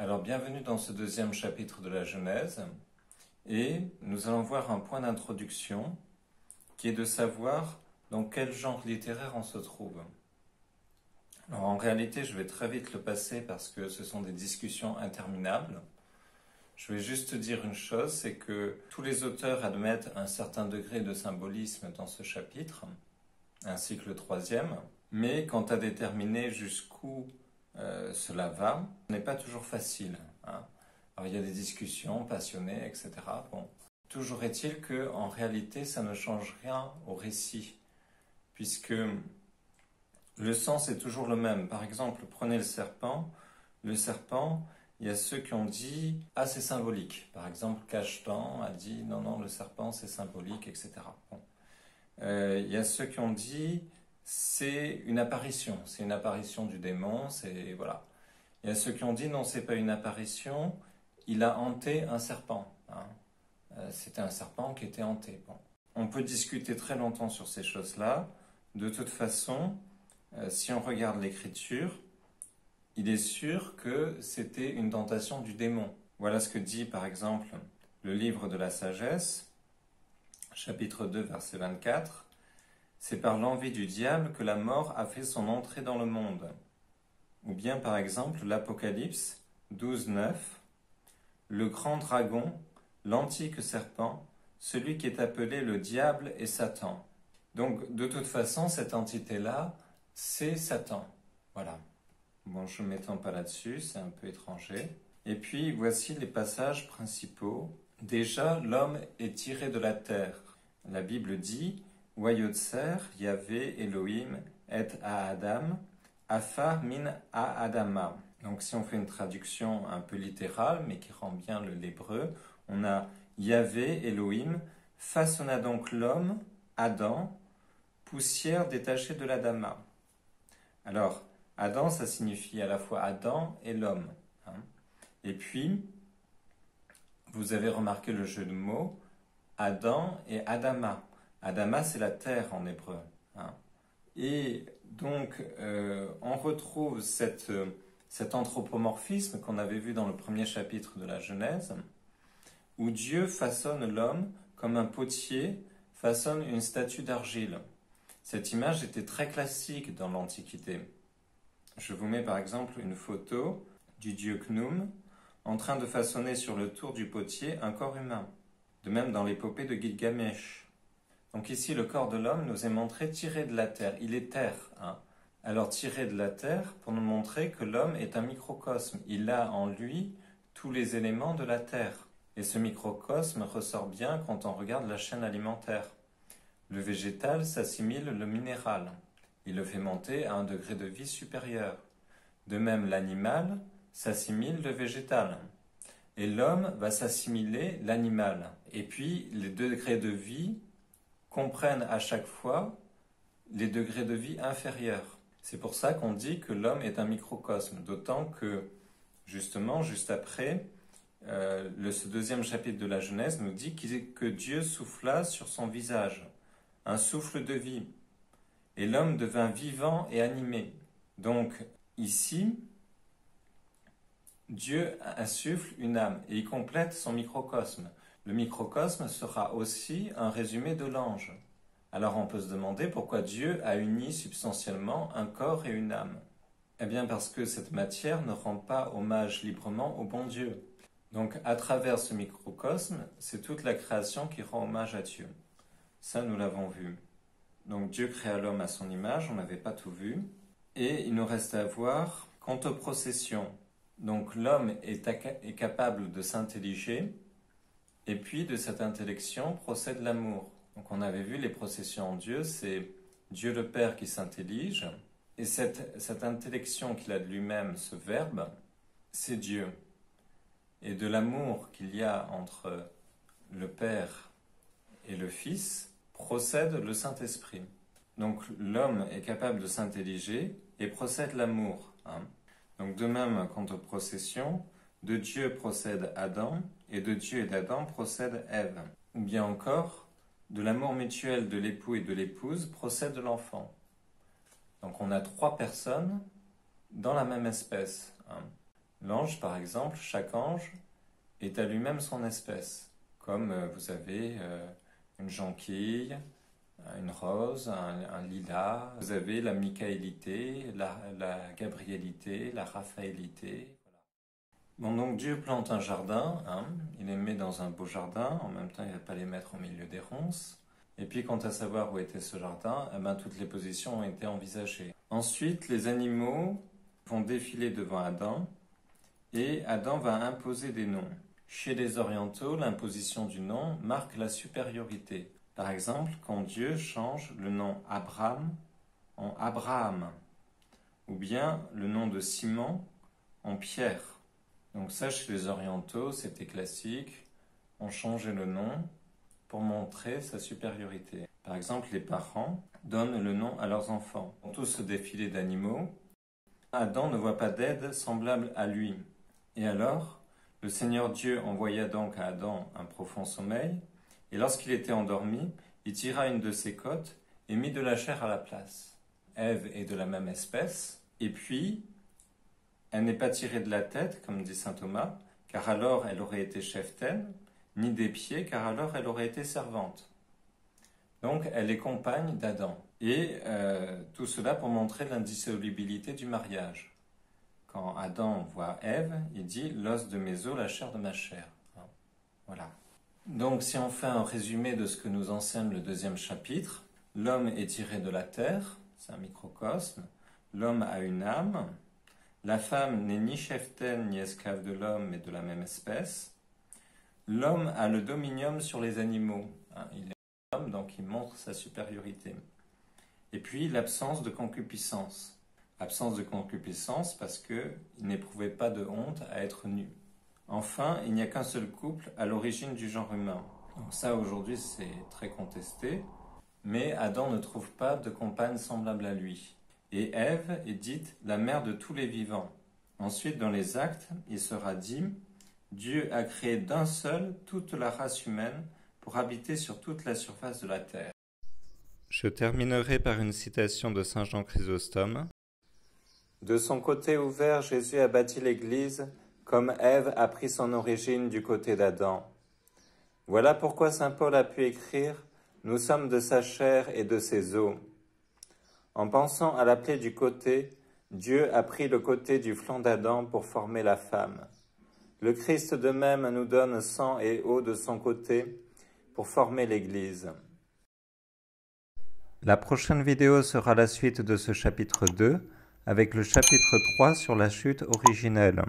Alors bienvenue dans ce deuxième chapitre de la Genèse et nous allons voir un point d'introduction qui est de savoir dans quel genre littéraire on se trouve. Alors en réalité je vais très vite le passer parce que ce sont des discussions interminables. Je vais juste dire une chose, c'est que tous les auteurs admettent un certain degré de symbolisme dans ce chapitre, ainsi que le troisième, mais quant à déterminer jusqu'où cela va, ce n'est pas toujours facile. Alors il y a des discussions passionnées, etc. Bon. Toujours est-il qu'en réalité, ça ne change rien au récit, puisque le sens est toujours le même. Par exemple, prenez le serpent, il y a ceux qui ont dit « Ah, c'est symbolique ». Par exemple, Cachetan a dit « Non, non, le serpent, c'est symbolique, etc. » Bon. Il y a ceux qui ont dit « C'est une apparition du démon, c'est... voilà ». Il y a ceux qui ont dit « Non, c'est pas une apparition, il a hanté un serpent. » C'était un serpent qui était hanté. Bon. On peut discuter très longtemps sur ces choses-là. De toute façon, si on regarde l'écriture, il est sûr que c'était une tentation du démon. Voilà ce que dit par exemple le livre de la sagesse, chapitre 2, verset 24. C'est par l'envie du diable que la mort a fait son entrée dans le monde. Ou bien par exemple l'Apocalypse 12, 9. Le grand dragon, l'antique serpent, celui qui est appelé le diable et Satan. Donc de toute façon, cette entité-là, c'est Satan. Voilà. Bon, je ne m'étends pas là-dessus, c'est un peu étranger. Et puis, voici les passages principaux. Déjà, l'homme est tiré de la terre. La Bible dit « Wayotzer, Yahvé, Elohim, et à Adam, Afar min à Adama ». Donc, si on fait une traduction un peu littérale, mais qui rend bien l'hébreu, on a « Yahvé, Elohim, façonna donc l'homme, Adam, poussière détachée de l'Adama ». Alors, Adam, ça signifie à la fois Adam et l'homme. Et puis, vous avez remarqué le jeu de mots, Adam et Adama. Adama, c'est la terre en hébreu. Et donc, on retrouve cet anthropomorphisme qu'on avait vu dans le premier chapitre de la Genèse, où Dieu façonne l'homme comme un potier façonne une statue d'argile. Cette image était très classique dans l'Antiquité. Je vous mets par exemple une photo du dieu Khnum en train de façonner sur le tour du potier un corps humain. De même dans l'épopée de Gilgamesh. Donc ici, le corps de l'homme nous est montré tiré de la terre. Il est terre. Alors tiré de la terre pour nous montrer que l'homme est un microcosme. Il a en lui tous les éléments de la terre. Et ce microcosme ressort bien quand on regarde la chaîne alimentaire. Le végétal s'assimile le minéral. Il le fait monter à un degré de vie supérieur. De même, l'animal s'assimile le végétal. Et l'homme va s'assimiler l'animal. Et puis, les degrés de vie comprennent à chaque fois les degrés de vie inférieurs. C'est pour ça qu'on dit que l'homme est un microcosme. D'autant que, justement, juste après, ce deuxième chapitre de la Genèse nous dit que Dieu souffla sur son visage. Un souffle de vie. Et l'homme devint vivant et animé. Donc, ici, Dieu insuffle une âme et il complète son microcosme. Le microcosme sera aussi un résumé de l'ange. Alors on peut se demander pourquoi Dieu a uni substantiellement un corps et une âme. Eh bien parce que cette matière ne rend pas hommage librement au bon Dieu. Donc à travers ce microcosme, c'est toute la création qui rend hommage à Dieu. Ça, nous l'avons vu. Donc Dieu créa l'homme à son image, on n'avait pas tout vu. Et il nous reste à voir quant aux processions. Donc l'homme est capable de s'intelliger, et puis de cette intellection procède l'amour. Donc on avait vu les processions en Dieu, c'est Dieu le Père qui s'intellige, et cette intellection qu'il a de lui-même, ce verbe, c'est Dieu. Et de l'amour qu'il y a entre le Père et le Fils, procède le Saint-Esprit. Donc l'homme est capable de s'intelliger et procède l'amour. Donc de même, quant aux processions, de Dieu procède Adam et de Dieu et d'Adam procède Ève. Ou bien encore, de l'amour mutuel de l'époux et de l'épouse procède l'enfant. Donc on a trois personnes dans la même espèce. L'ange, par exemple, chaque ange est à lui-même son espèce. Comme vous avez une jonquille, une rose, un lilas. Vous avez la michaélité, la gabriélité, la raphaélité. Bon, donc Dieu plante un jardin, hein, il les met dans un beau jardin, en même temps il ne va pas les mettre au milieu des ronces. Et puis quant à savoir où était ce jardin, eh ben, toutes les positions ont été envisagées. Ensuite, les animaux vont défiler devant Adam, et Adam va imposer des noms. Chez les orientaux, l'imposition du nom marque la supériorité. Par exemple, quand Dieu change le nom Abraham en Abraham, ou bien le nom de Simon en Pierre. Donc ça, chez les orientaux, c'était classique. On changeait le nom pour montrer sa supériorité. Par exemple, les parents donnent le nom à leurs enfants. Dans tout ce défilé d'animaux, Adam ne voit pas d'aide semblable à lui. Et alors, le Seigneur Dieu envoya donc à Adam un profond sommeil, et lorsqu'il était endormi, il tira une de ses côtes et mit de la chair à la place. Ève est de la même espèce, et puis, elle n'est pas tirée de la tête, comme dit saint Thomas, car alors elle aurait été cheftaine, ni des pieds, car alors elle aurait été servante. Donc, elle est compagne d'Adam. Et tout cela pour montrer l'indissolubilité du mariage. Quand Adam voit Ève, il dit « l'os de mes os, la chair de ma chair ». Voilà. Donc, si on fait un résumé de ce que nous enseigne le 2e chapitre, l'homme est tiré de la terre, c'est un microcosme, l'homme a une âme, la femme n'est ni cheftaine ni esclave de l'homme, mais de la même espèce. L'homme a le dominium sur les animaux, il est homme, donc il montre sa supériorité. Et puis, l'absence de concupiscence. Absence de concupiscence parce qu'il n'éprouvait pas de honte à être nu. Enfin, il n'y a qu'un seul couple à l'origine du genre humain. Donc ça, aujourd'hui, c'est très contesté. Mais Adam ne trouve pas de compagne semblable à lui. Et Ève est dite la mère de tous les vivants. Ensuite, dans les Actes, il sera dit « Dieu a créé d'un seul toute la race humaine pour habiter sur toute la surface de la terre. » Je terminerai par une citation de saint Jean Chrysostome. De son côté ouvert, Jésus a bâti l'Église, comme Ève a pris son origine du côté d'Adam. Voilà pourquoi saint Paul a pu écrire « Nous sommes de sa chair et de ses os ». En pensant à la plaie du côté, Dieu a pris le côté du flanc d'Adam pour former la femme. Le Christ de même nous donne sang et eau de son côté pour former l'Église. La prochaine vidéo sera la suite de ce chapitre 2, avec le chapitre 3 sur la chute originelle.